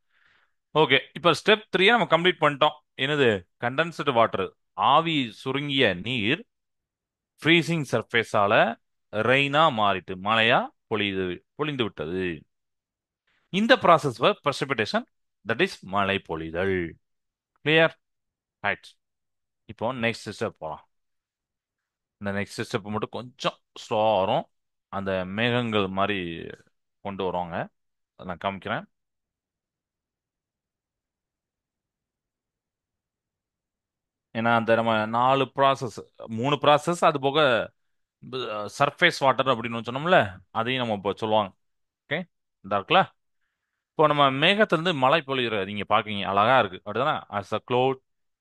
ஓகே, இப்போ ஸ்டெப் 3 நம்ம கம்ப்ளீட் பண்ணிட்டோம். என்னது? கண்டென்ஸ்டு வாட்டர், ஆவி சுருங்கிய நீர் ஃப்ரீசிங் சர்ஃபேஸால ரெயினா மாறிட்டு மழையா பொழிது பொழிந்து விட்டது. இந்த ப்ராசஸ் precipitation, தட் இஸ் மழை பொழிதல். கிளியர்? ரைட். இப்போ நெக்ஸ்ட் ஸ்டெப் போகலாம். இந்த நெக்ஸ்ட் ஸ்டெப் மட்டும் கொஞ்சம் ஸ்லோவாக வரும். அந்த மேகங்கள் மாதிரி கொண்டு வருவாங்க. அதை நான் காமிக்கிறேன். ஏன்னா அந்த நம்ம 4 ப்ராசஸ், 3 ப்ராசஸ், அது போக சர்ஃபேஸ் வாட்டர் அப்படின்னு சொன்னோம்ல, அதையும் நம்ம இப்போ சொல்லுவாங்க. ஓகே, இந்த இருக்குல்ல. இப்போ நம்ம மேகத்திலிருந்து மழை பொழிகிற நீங்க பாக்கீங்க, அழகா இருக்கு அப்படிதானே? as a cloud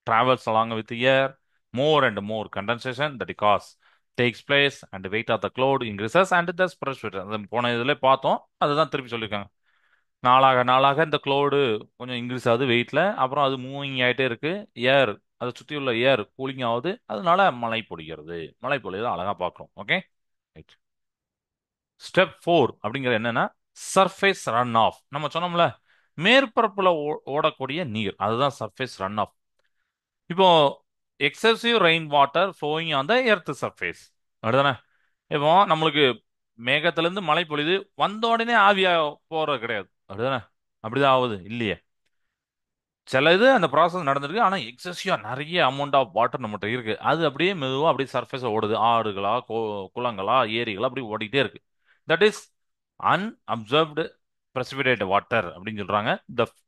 travels along with the air, more and more condensation that cause takes place and the weight of the cloud increases and thus precipitation. அது போன இதுல பார்த்தோம், அதுதான் திருப்பி சொல்லியிருக்காங்க. நாளாக நாளாக இந்த க்ளோடு கொஞ்சம் இன்க்ரீஸ் ஆகுது வெயிட்ல, அப்புறம் அது மூவிங் ஆயிட்டே இருக்கு. ஏர், அதை சுற்றி உள்ள ஏர் கூலிங் ஆகுது, அதனால மழை பொழிகிறது. மழை பொழியதை அழகா பார்க்குறோம். ஓகே. ஸ்டெப் 4 அப்படிங்கிறது என்னன்னா சர்ஃபேஸ் ரன் ஆஃப். நம்ம சொன்னோம்ல, மேற்பரப்புல ஓடக்கூடிய நீர், அதுதான் சர்ஃபேஸ் ரன் ஆஃப். இப்போ excessive rain water flowing on the earth surface, அப்படிதானே? இப்போ நம்மளுக்கு மேகத்திலிருந்து மழை பொழிது, வந்த உடனே ஆவியா போறது கிடையாது, அப்படிதானே? அப்படிதான் ஆகுது இல்லையே. சில இது அந்த ப்ராசஸ் நடந்திருக்கு, ஆனா எக்ஸசிவா நிறைய அமௌண்ட் ஆஃப் வாட்டர் நம்மகிட்ட இருக்கு, அது அப்படியே மெதுவா அப்படியே சர்ஃபேஸ் ஓடுது. ஆறுகளா, குளங்களா, ஏரிகளா அப்படி ஓடிட்டே இருக்கு. தட் இஸ் அன்அப்சர்வ்டு precipitate வாட்டர் அப்படின்னு சொல்றாங்க.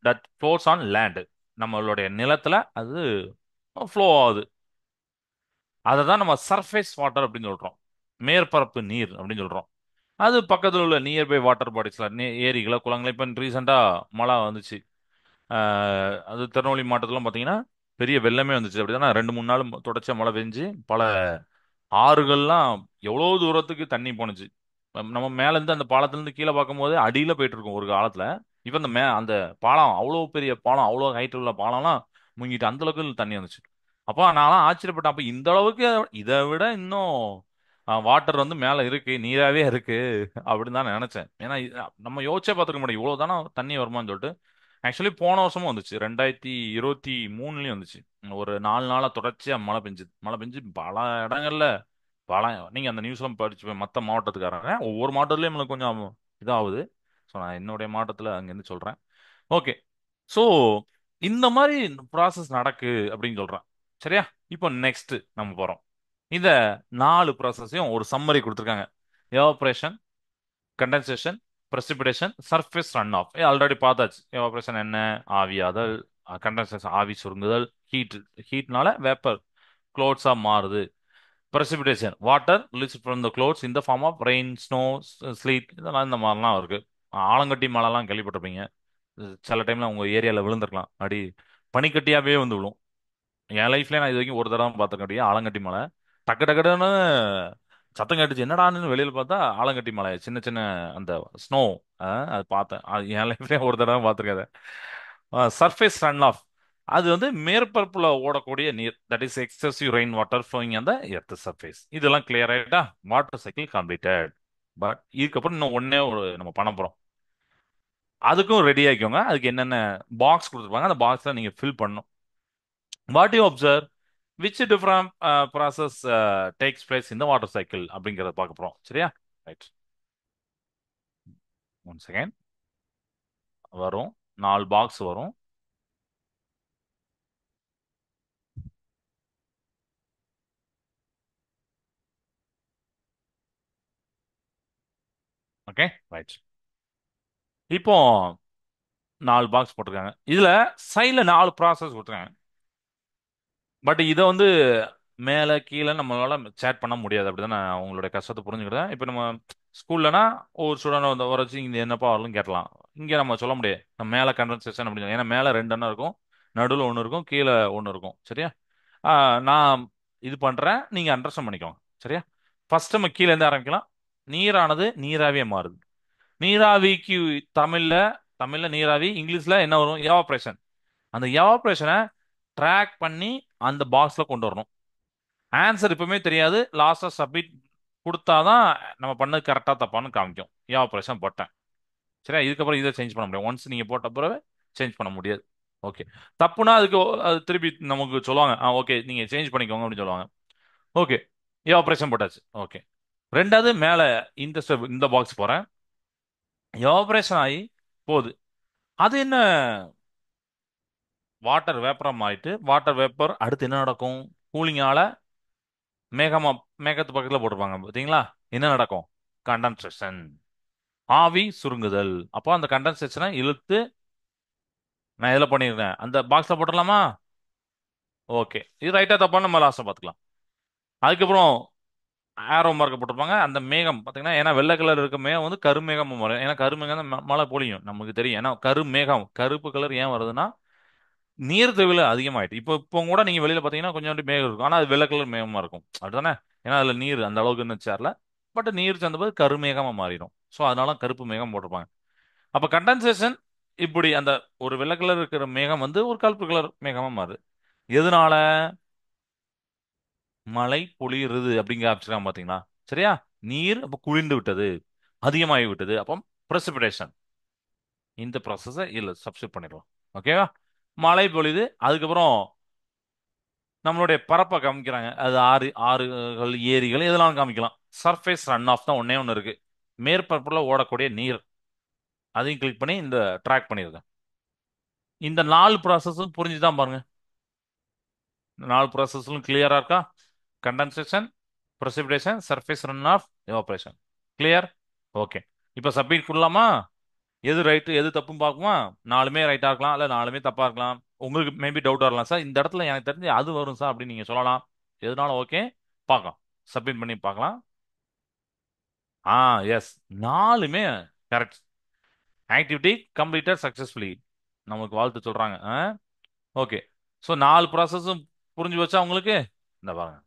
தட் ஃப்ளோஸ் ஆன் லேண்ட், நம்மளுடைய நிலத்துல அது ஃப்ளோ ஆகுது. அதை தான் நம்ம சர்ஃபேஸ் வாட்டர் அப்படின்னு சொல்றோம், மேற்பரப்பு நீர் அப்படின்னு சொல்றோம். அது பக்கத்தில் உள்ள நியர்பை வாட்டர் பாடிஸ்ல, ஏரிகளை, குளங்களை. இப்போ ரீசெண்டா மழை வந்துச்சு, அது திருநெல்வேலி மாவட்டத்திலாம் பார்த்தீங்கன்னா பெரிய வெள்ளமே வந்துச்சு, அப்படிதானே? 2 3 நாள் தொடர்ச்சியா மழை பெஞ்சு பல ஆறுகள்லாம் எவ்வளோ தூரத்துக்கு தண்ணி போணுச்சு. நம்ம மேல இருந்து அந்த பாலத்துல இருந்து கீழே பார்க்கும்போது அடியில போயிட்டு இருக்கும் ஒரு காலத்துல. இப்ப அந்த பாலம், அவ்வளோ பெரிய பாலம், அவ்வளோ ஹைட் உள்ள பாலம்லாம் முங்கிட்டு அந்த அளவுக்கு தண்ணி வந்துச்சு. அப்போ நான்லாம் ஆச்சரியப்பட்டேன். அப்ப இந்த அளவுக்கு இதை விட இன்னும் வாட்டர் வந்து மேல இருக்கு, நீராவே இருக்கு அப்படின்னு தான் நினைச்சேன். ஏன்னா நம்ம யோசிச்சே பார்த்துக்க முடியும், இவ்வளவு தானே தண்ணி வருமான்னு சொல்லிட்டு. ஆக்சுவலி போன வருஷமும் வந்துச்சு, 2023லயும் வந்துச்சு. ஒரு 4 நாளா தொடர்ச்சியா மழை பெஞ்சுது. மழை பெஞ்சு பல இடங்கள்ல, பல, நீங்க அந்த நியூஸ்லாம் படிச்சு மற்ற மாவட்டத்துக்காரங்க, ஒவ்வொரு மாவட்டத்துலயும் நம்மளுக்கு கொஞ்சம் இதாகுது. ஸோ நான் என்னுடைய மாவட்டத்தில் அங்கேருந்து சொல்றேன். ஓகே. ஸோ இந்த மாதிரி ப்ராசஸ் நடக்கு அப்படின்னு சொல்றேன். சரியா? இப்போ நெக்ஸ்ட் நம்ம போறோம். இந்த 4 ப்ராசஸையும் ஒரு சம்மரி கொடுத்துருக்காங்க. Evaporation, condensation, precipitation, surface run off already பார்த்தாச்சு. எவாப்ரேஷன் என்ன? ஆவியாதல். கண்டென்சேஷன் ஆவி சுருங்குதல். ஹீட், ஹீட்னால வேப்பர் க்ளோட்ஸா மாறுது. precipitation water released from the clouds in the form of rain, snow, sleet. இதெல்லாம் இந்த மாதிரிலாம் இருக்கு. ஆலங்கட்டி மழைலாம் கேள்விப்பட்டிருப்பீங்க. சில டைம்ல உங்க ஏரியால விழுந்திருக்கலாம், அடி பனிக்கட்டியாவே வந்து விழும். என் லைஃப்ல நான் இது வரைக்கும் ஒரு தடவை பார்த்துருக்கேன் ஆலங்கட்டி மலை. டக்கு டக்குன்னு சத்தம் கேட்டுச்சு, என்னடான்னு வெளியில பார்த்தா ஆலங்கட்டி மலை, சின்ன சின்ன அந்த ஸ்னோ. அது பார்த்தேன், அது என் லைஃப்லயே ஒரு தடவை பார்த்துருக்கேன். சர்ஃபேஸ் ரன் ஆஃப், அது வந்து மேற்பரப்புல ஓடக்கூடிய நீர், that is excessive rain water flowing அந்த எர்த் சர்ஃபேஸ். இதெல்லாம் கிளியர் ஆயிட்டா? Water cycle completed. பட் இதுக்கப்புறம் இன்னும் ஒன்னே ஒரு நம்ம பண்ண போறோம். அதுக்கும் ரெடி ஆகிக்கோங்க. அதுக்கு என்னென்ன பாக்ஸ் கொடுத்துருப்பாங்க, அந்த பாக்ஸ்ல நீங்க ஃபில் பண்ணணும். What you observe, which different process takes place இந்த வாட்டர் சைக்கிள் அப்படிங்கிறத பார்க்க போறோம். சரியா? ரைட். One second. வரும், 4 பாக்ஸ் வரும். ஓகே. ரைட். இப்போ 4 பாக்ஸ் போட்டிருக்காங்க. இதுல சைட்ல 4 ப்ராசஸ் கொடுத்துருக்காங்க. பட் இதை வந்து மேலே கீழே நம்மளால சேட் பண்ண முடியாது, அப்படிதான் நான் உங்களுடைய கஷ்டத்தை புரிஞ்சுக்கிட்டேன். இப்போ நம்ம ஸ்கூல்லனா ஒரு ஸ்டூடெண்ட் வந்து வர வச்சு இங்கே என்னப்பா வரலும் கேட்கலாம். இங்கே நம்ம சொல்ல முடியாது, நம்ம மேலே கன்வர்சேஷன் அப்படின்னு. ஏன்னா மேலே 2 இருக்கும், நடுவில் ஒன்று இருக்கும், கீழே ஒன்று இருக்கும். சரியா? நான் இது பண்றேன், நீங்க அண்டர்ஸ்டாண்ட் பண்ணிக்கோங்க. சரியா? ஃபர்ஸ்ட் நம்ம கீழே இருந்து ஆரம்பிக்கலாம். நீரானது நீராவியா மாறுது. நீராவிக்கு தமிழ்ல தமிழ்ல நீராவி, இங்கிலீஷ்ல என்ன வரும்? எவாப்ரேஷன். அந்த எவாப்ரேஷனை ட்ராக் பண்ணி அந்த பாக்ஸ்ல கொண்டு வரணும். ஆன்சர் இப்பவுமே தெரியாது, லாஸ்டா சப்மிட் கொடுத்தாதான் நம்ம பண்ணது கரெக்டா தப்பான்னு காமிக்கும். எவாப்ரேஷன் போட்டேன். சரியா? இதுக்கப்புறம் இதை சேஞ்ச் பண்ண முடியாது. ஒன்ஸ் நீங்க போட்ட பிறகு சேஞ்ச் பண்ண முடியாது. ஓகே. தப்புனா அதுக்கு அது திருப்பி நமக்கு சொல்லுவாங்க, ஓகே நீங்க சேஞ்ச் பண்ணிக்கோங்க அப்படின்னு சொல்லுவாங்க. ஓகே. எவாப்ரேஷன் போட்டாச்சு. ஓகே. ரெண்டாவது மேல இந்த step, இந்த பாக்ஸ் போறேன். எவாபரேஷன் ஆகி போகுது. அது என்ன? வாட்டர் வேப்பரம் ஆயிட்டு, வாட்டர் வேப்பர் அடுத்து என்ன நடக்கும்? கூலிங்கால மேகமா, மேகத்து பக்கத்துல போட்டிருப்பாங்க பாத்தீங்களா? என்ன நடக்கும்? கண்டென்சேஷன். ஆவி சுருங்குதல். அப்போ அந்த கண்டென்சேஷனை இழுத்து நான் எதில் பண்ணிருந்தேன்? அந்த பாக்ஸ்ல போட்டுடலாமா? ஓகே. இது ரைட்டா தப்பா நம்ம லாஸ்ட்ல பாத்துக்கலாம். அதுக்கப்புறம் ஆரோ மார்க் போட்டிருப்பாங்க. அந்த மேகம் பாத்தீங்கன்னா, ஏன்னா வெள்ளை கலர் இருக்க மேகம் வந்து கருமேகம் வரும். ஏன்னா கருமேகம் தான் மழை பொழியும், நமக்கு தெரியும். ஏன்னா கருமேகம் கருப்பு கலர் ஏன் வருதுன்னா நீர்த்தேவில் அதிகமாயிட்டு. இப்போ கூட நீங்க வெளியில பாத்தீங்கன்னா கொஞ்சோண்டு மேகம் இருக்கும், ஆனா அது வெள்ளை கலர் மேகமா இருக்கும். அப்படிதானே? ஏன்னா அதுல நீர் அந்த அளவுக்கு இருந்துச்சு சேரல. பட் நீர் சேர்ந்தபோது கருமேகமா மாறிடும். ஸோ அதனால கருப்பு மேகம் போட்டிருப்பாங்க. அப்ப கண்டென்சேஷன் இப்படி அந்த ஒரு வெள்ளை கலர் இருக்கிற மேகம் வந்து ஒரு கருப்பு கலர் மேகமா மாறுது. எதனால? மழை பொழியுறது அப்படிங்க ஆரம்பிச்சிருக்காங்க பாத்தீங்களா? சரியா? நீர் அப்ப குளிர்ந்து விட்டது, அதிகமாகி விட்டது. அப்போ precipitation. இந்த ப்ராசஸை இல்ல சப்ஸ்டிட் பண்ணிடலாம். ஓகேவா? மழை பொழியுது. அதுக்கப்புறம் நம்மளுடைய பரப்பை காமிக்கிறாங்க. அது ஆறுகள், ஏரிகள் இதெல்லாம் காமிக்கலாம். சர்ஃபேஸ் ரன் ஆஃப் தான் ஒண்ணே ஒன்று இருக்கு. மேற்பரப்புல ஓடக்கூடிய நீர். அதையும் கிளிக் பண்ணி இந்த ட்ராக் பண்ணிருக்கேன். இந்த 4 ப்ராசஸும் புரிஞ்சுதான் பாருங்க. இந்த 4 ப்ராசஸும் கிளியரா இருக்கா? Condensation, precipitation, surface run off, evaporation. Clear? Okay. இப்போ சப்மிட் கொடுலாமா? எது ரைட்டு எது தப்புன்னு பார்க்குமா? நாலுமே ரைட்டா இருக்கலாம், இல்ல நாலுமே தப்பா இருக்கலாம். உங்களுக்கு மேபி டவுட் வரலாம், சார் இந்த இடத்துல எனக்கு தெரிஞ்சு அது வரும் சார் அப்படின்னு நீங்க சொல்லலாம். எதுனாலும் ஓகே. பார்க்கலாம். சப்மிட் பண்ணி பார்க்கலாம். ஆ, எஸ். நாலுமே கரெக்ட். Activity completed successfully. நமக்கு வாழ்த்து சொல்றாங்க. ஓகே. ஸோ 4 ப்ராசஸும் புரிஞ்சு வச்சா உங்களுக்கு? இந்த பாருங்க.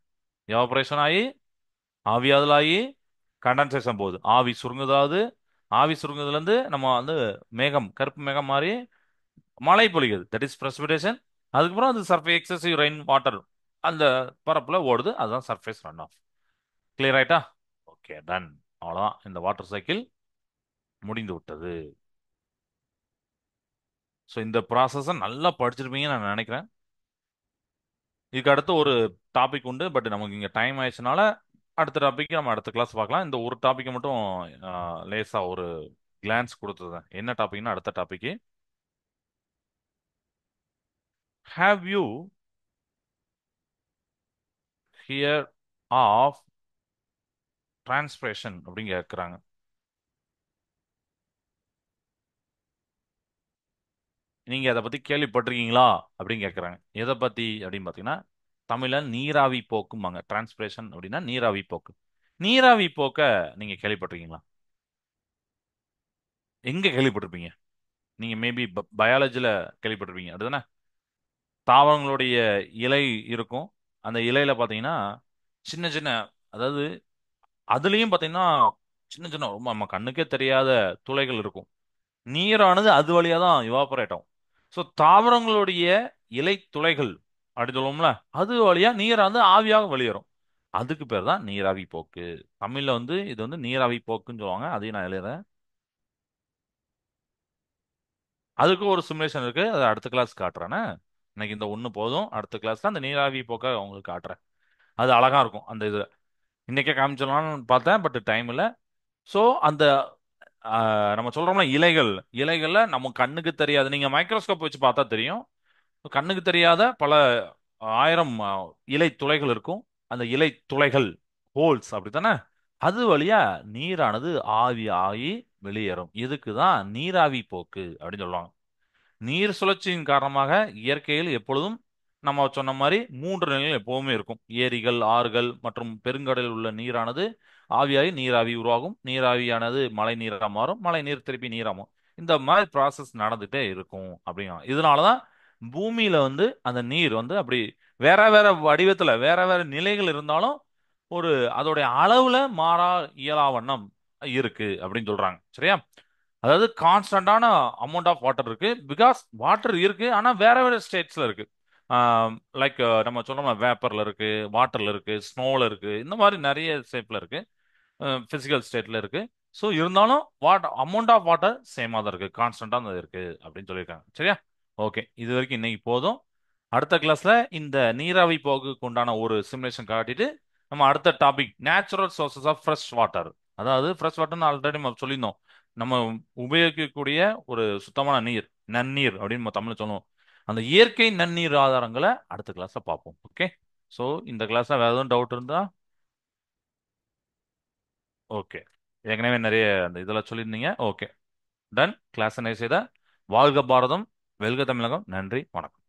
எவாபரேஷன் ஆகி, ஆவியாதல் ஆகி, கண்டென்சேஷன் போகுது. ஆவி சுருங்குதாவது, ஆவி சுருங்குதுல இருந்து நம்ம வந்து மேகம், கருப்பு மேகம் மாறி மழை பொழிகிறது. That is precipitation. அதுக்கப்புறம் அது சர்ஃபேஸ் எக்ஸசிவ் ரெயின் வாட்டர் அந்த பரப்புல ஓடுது. அதுதான் சர்ஃபேஸ் ரன் ஆஃப். கிளியர் ஆயிட்டா? Okay, done. அவ்வளவுதான். இந்த வாட்டர் சைக்கிள் முடிந்து விட்டது. ஸோ இந்த ப்ராசஸை நல்லா படிச்சிருப்பீங்கன்னு நான் நினைக்கிறேன். இதுக்கு அடுத்து ஒரு டாபிக் உண்டு, பட் நமக்கு இங்க டைம் ஆயிடுச்சுனால அடுத்த டாபிக் நம்ம அடுத்த கிளாஸ் பார்க்கலாம். இந்த ஒரு டாபிக் மட்டும் லேசா ஒரு கிளான்ஸ் கொடுத்துருந்தேன். என்ன டாபிக்னா அடுத்த topic. Have you hear of transpiration அப்படின்னு கேட்குறாங்க. நீங்க அதை பத்தி கேள்விப்பட்டிருக்கீங்களா அப்படின்னு கேட்குறாங்க. எதை பத்தி அப்படின்னு பார்த்தீங்கன்னா, தமிழ்ல நீராவி போக்கும்பாங்க. டிரான்ஸ்பிரேஷன் அப்படின்னா நீராவி போக்கு. நீராவி போக்க நீங்க கேள்விப்பட்டிருக்கீங்களா? எங்க கேள்விப்பட்டிருப்பீங்க? நீங்க மேபி பயாலஜில கேள்விப்பட்டிருப்பீங்க, அப்படிதானே? தாவரங்களுடைய இலை இருக்கும். அந்த இலையில பார்த்தீங்கன்னா சின்ன சின்ன, அதாவது அதுலயும் பார்த்தீங்கன்னா சின்ன சின்ன ரொம்ப நம்ம கண்ணுக்கே தெரியாத துளைகள் இருக்கும். நீரானது அது வழியா தான் இவாபரேட் ஆகும். ஸோ தாவரங்களுடைய இலை துளைகள் அப்படி சொல்லுவோம்ல, அது வழியா நீரானது ஆவியாக வெளியேறும். அதுக்கு பேர் தான் நீராவி போக்கு. தமிழ்ல வந்து இது வந்து நீராவி போக்குன்னு சொல்லுவாங்க. அதையும் நான் எழுதுறேன். அதுக்கு ஒரு சிமுலேஷன் இருக்கு, அதை அடுத்த கிளாஸ் காட்டுறேனே. இன்னைக்கு இந்த ஒண்ணு போதும். அடுத்த கிளாஸ்ல அந்த நீராவி போக்க உங்களுக்கு காட்டுறேன். அது அழகா இருக்கும் அந்த இது. இன்னைக்கே காமிச்சிடலாம்னு பார்த்தேன், பட் டைம் இல்லை. ஸோ அந்த நம்ம சொல்றோம்ல இலைகள், இலைகள்ல நம்ம கண்ணுக்கு தெரியாது, நீங்க மைக்ரோஸ்கோப் வச்சு பார்த்தா தெரியும். கண்ணுக்கு தெரியாத பல ஆயிரம் இலை துளைகள் இருக்கும். அந்த இலை துளைகள், ஹோல்ஸ் அப்படித்தானே, அது வழியா நீரானது ஆவி ஆகி வெளியேறும். இதுக்கு தான் நீராவி போக்கு அப்படின்னு சொல்லுவாங்க. நீர் சுழற்சியின் காரணமாக இயற்கையில் எப்பொழுதும் நம்ம சொன்ன மாதிரி 3 நிலைகள் எப்பவுமே இருக்கும். ஏரிகள், ஆறுகள் மற்றும் பெருங்கடலில் உள்ள நீரானது ஆவியாகி நீராவி உருவாகும். நீராவியானது மழை நீரா மாறும். மழை நீர் திருப்பி நீராகும். இந்த மாதிரி ப்ராசஸ் நடந்துட்டே இருக்கும் அப்படிங்கிறாங்க. இதனாலதான் பூமியில வந்து அந்த நீர் வந்து அப்படி வேற வேற வடிவத்துல வேற வேற நிலைகள் இருந்தாலும் ஒரு அதோடைய அளவுல மாறா இயலா வண்ணம் இருக்கு அப்படின்னு சொல்றாங்க. சரியா? அதாவது கான்ஸ்டன்டான அமௌண்ட் ஆஃப் வாட்டர் இருக்கு. பிகாஸ் வாட்டர் இருக்கு, ஆனா வேற வேற ஸ்டேட்ஸ்ல இருக்கு. லைக் நம்ம சொன்னோம்னா வேப்பர்ல இருக்கு, வாட்டர்ல இருக்கு, ஸ்னோல இருக்கு, இந்த மாதிரி நிறைய ஷேப்ல இருக்கு. பிசிக்கல் ஸ்டேட்ல இருக்கு. ஸோ இருந்தாலும் வாட்டர் அமௌண்ட் ஆஃப் வாட்டர் சேமா தான் இருக்கு, கான்ஸ்டன்டா தான் இருக்கு அப்படின்னு சொல்லியிருக்காங்க. சரியா? ஓகே, இது வரைக்கும் இன்னைக்கு போதும். அடுத்த கிளாஸ்ல இந்த நீராவி போக்குக்கு உண்டான ஒரு சிமுலேஷன் காட்டிட்டு நம்ம அடுத்த topic natural sources of fresh water. அதாவது ஃப்ரெஷ் வாட்டர்னு ஆல்ரெடி நம்ம சொல்லியிருந்தோம். நம்ம உபயோகிக்கக்கூடிய ஒரு சுத்தமான நீர், நன்னீர் அப்படின்னு நம்ம தமிழ்ல சொல்லுவோம். அந்த இயற்கை நன்னீர் ஆதாரங்களை அடுத்த கிளாஸ்ல பார்ப்போம். ஓகே. ஸோ இந்த கிளாஸ்ல வேற எதுவும் டவுட் இருந்தா ஓகே. ஏற்கனவே நிறைய அந்த இதெல்லாம் சொல்லியிருந்தீங்க. Okay, ton. கிளாஸ் என்ன செய்த வாழ்க பாரதம், வெல்க தமிழகம். நன்றி, வணக்கம்.